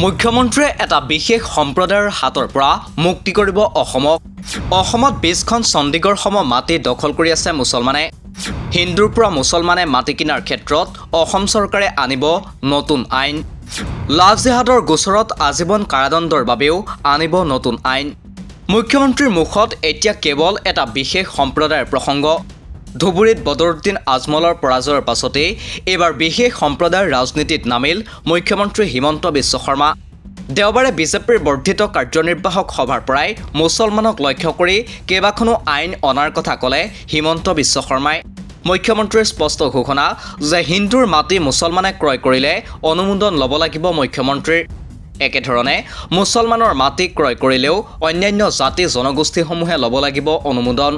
মুখ্যমন্ত্ৰীয়ে এটা বিশেষ সম্প্ৰদায়ৰ হাতৰ পৰা মুক্তি কৰিব অসমক। অসমত 20খন চণ্ডীগড় সম মাটি দখল কৰি আছে মুছলমানে। হিন্দুৰ পৰা মুছলমানে মাটি কিনাৰ ক্ষেত্ৰত অসম চৰকাৰে আনিব নতুন আইন। লাভ জেহাদৰ গোচৰত আজীৱন কাৰাদণ্ডৰ বাবেও আনিব নতুন আইন। মুখ্যমন্ত্ৰীৰ মুখত এতিয়া কেৱল এটা বিশেষ সম্প্ৰদায়ৰ প্ৰসংগ। ধুবুৰীত বদৰুদ্দিন আজমলৰ পৰাজয়ৰ পাছতেই এইবাৰ বিশেষ সম্প্ৰদায়ৰ ৰাজনীতিত নামিল মুখ্যমন্ত্ৰী হিমন্ত বিশ্ব শৰ্মা। দেওবাৰে বিজেপিৰ বৰ্ধিত কাৰ্যনিৰ্বাহক সভাৰ পৰাই মুছলমানক লক্ষ্য কৰি কেইবাখনো আইন অনাৰ কথা ক'লে হিমন্ত বিশ্ব শৰ্মাই। মুখ্যমন্ত্ৰীৰ স্পষ্ট ঘোষণা যে হিন্দুৰ মাটি মুছলমানে ক্ৰয় কৰিলে অনুমোদন ল'ব লাগিব মুখ্যমন্ত্ৰীৰ। একেধৰণে মুছলমানৰ মাটি ক্ৰয় কৰিলেও অন্যান্য জাতি জনগোষ্ঠীসমূহে ল'ব লাগিব অনুমোদন।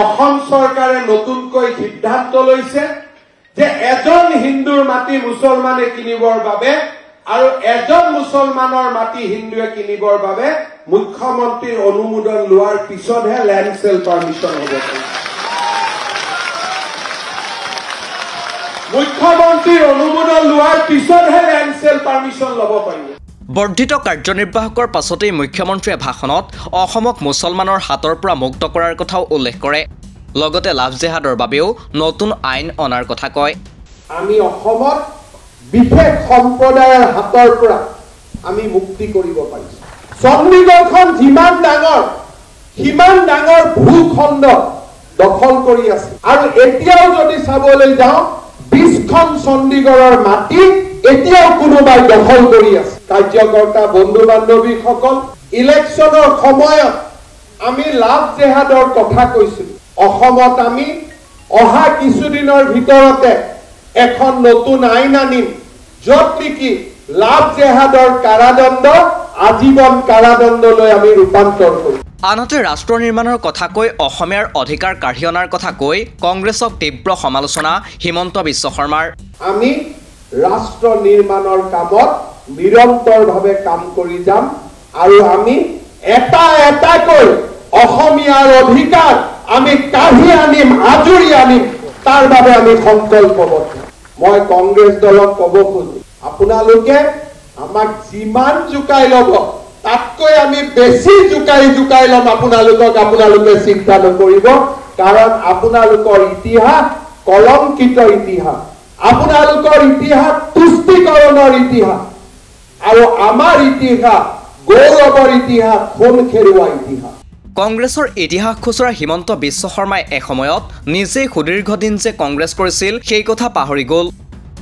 অসম চৰকাৰে নতুনকৈ সিদ্ধান্ত লৈছে যে এজন হিন্দুৰ মাটি মুছলমানে কিনিবৰ বাবে আৰু এজন মুছলমানৰ মাটি হিন্দুৱে কিনিবৰ বাবে মুখ্যমন্ত্ৰীৰ অনুমোদন লোৱাৰ পিছতহে লেণ্ড চেল পাৰ্মিশ্যন হ'ব। মুখ্যমন্ত্ৰীৰ অনুমোদন লোৱাৰ পিছতহে লেণ্ড চেল পাৰ্মিশ্যন ল'ব পাৰিব। বৰ্ধিত কাৰ্যনিৰ্বাহকৰ পাছতেই মুখ্যমন্ত্ৰীয়ে ভাষণত অসমক মুছলমানৰ হাতৰ পৰা মুক্ত কৰাৰ কথাও উল্লেখ কৰে। লগতে লাভ জেহাদৰ বাবেও নতুন আইন অনাৰ কথা কয়। আমি অসমত বিশেষ সম্প্ৰদায়ৰ হাতৰ পৰা আমি মুক্তি কৰিব পাৰিছো। চণ্ডীগড়খন যিমান ডাঙৰ সিমান ডাঙৰ ভূখণ্ড দখল কৰি আছে আৰু এতিয়াও যদি চাবলৈ যাওঁ 20খন চণ্ডীগড়ৰ মাটি এতিয়াও কোনোবাই দখল কৰি আছে। কাৰ্যকৰ্তা বন্ধু বান্ধৱীসকল, ইলেকশ্যনৰ সময়ত আমি লাভ জেহাদৰ কথা কৈছিলো। অসমত আমি অহা কিছুদিনৰ ভিতৰতে এখন নতুন আইন আনিম য'ত নেকি লাভ জেহাদৰ কাৰাদণ্ড আজীৱন কাৰাদণ্ডলৈ আমি ৰূপান্তৰ কৰিম। আনহাতে ৰাষ্ট্ৰ নিৰ্মাণৰ কথা কৈ অসমীয়াৰ অধিকাৰ কাঢ়ি অনাৰ কথা কৈ কংগ্ৰেছক তীব্ৰ সমালোচনা হিমন্ত বিশ্ব শৰ্মাৰ। আমি ৰাষ্ট্ৰ নিৰ্মাণৰ কামত নিৰন্তৰভাৱে কাম কৰি যাম আৰু আমি এটা এটাকৈ অসমীয়াৰ অধিকাৰ আমি কাঢ়ি আনিম, আজুৰি আনিম, তাৰ বাবে আমি সংকল্পবদ্ধ। মই কংগ্ৰেছ দলক ক'ব খোজো, আপোনালোকে আমাক যিমান জোকাই ল'ব তাতকৈ আমি বেছি জোকাই ল'ম আপোনালোকে চিন্তা নকৰিব। কাৰণ আপোনালোকৰ ইতিহাস কলংকিত ইতিহাস, আপোনালোকৰ ইতিহাস তুষ্টিকৰণৰ ইতিহাস আৰু আমাৰ ইতিহাস গৌৰৱৰ ইতিহাস, সোণ খেৰুৱা ইতিহাস। কংগ্ৰেছৰ ইতিহাস খুচৰা হিমন্ত বিশ্ব শৰ্মাই এসময়ত নিজেই সুদীৰ্ঘদিন যে কংগ্ৰেছ কৰিছিল সেই কথা পাহৰি গ'ল।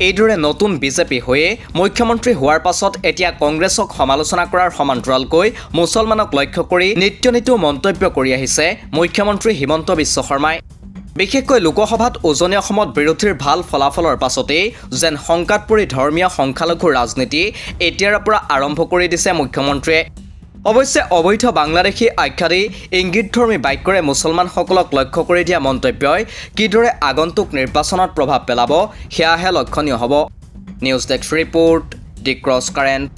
এইদৰে নতুন বিজেপি হৈয়ে মুখ্যমন্ত্ৰী হোৱাৰ পাছত এতিয়া কংগ্ৰেছক সমালোচনা কৰাৰ সমান্তৰালকৈ মুছলমানক লক্ষ্য কৰি নিত্য মন্তব্য কৰি আহিছে মুখ্যমন্ত্ৰী হিমন্ত বিশ্ব শৰ্মাই। বিশেষকৈ লোকসভাত উজনি অসমত বিৰোধীৰ ভাল ফলাফলৰ পাছতেই যেন শংকাত পৰি ধৰ্মীয় সংখ্যালঘুৰ ৰাজনীতি এতিয়াৰ পৰা আৰম্ভ কৰি দিছে মুখ্যমন্ত্ৰীয়ে। অৱশ্যে অবৈধ বাংলাদেশী আখ্যা দি ইংগিতধৰ্মী বাক্যৰে মুছলমানসকলক লক্ষ্য কৰি দিয়া মন্তব্যই কিদৰে আগন্তুক নিৰ্বাচনত প্ৰভাৱ পেলাব সেয়াহে লক্ষণীয় হ'ব। নিউজ ডেস্ক ৰিপৰ্ট, দি ক্ৰছ কাৰেণ্ট।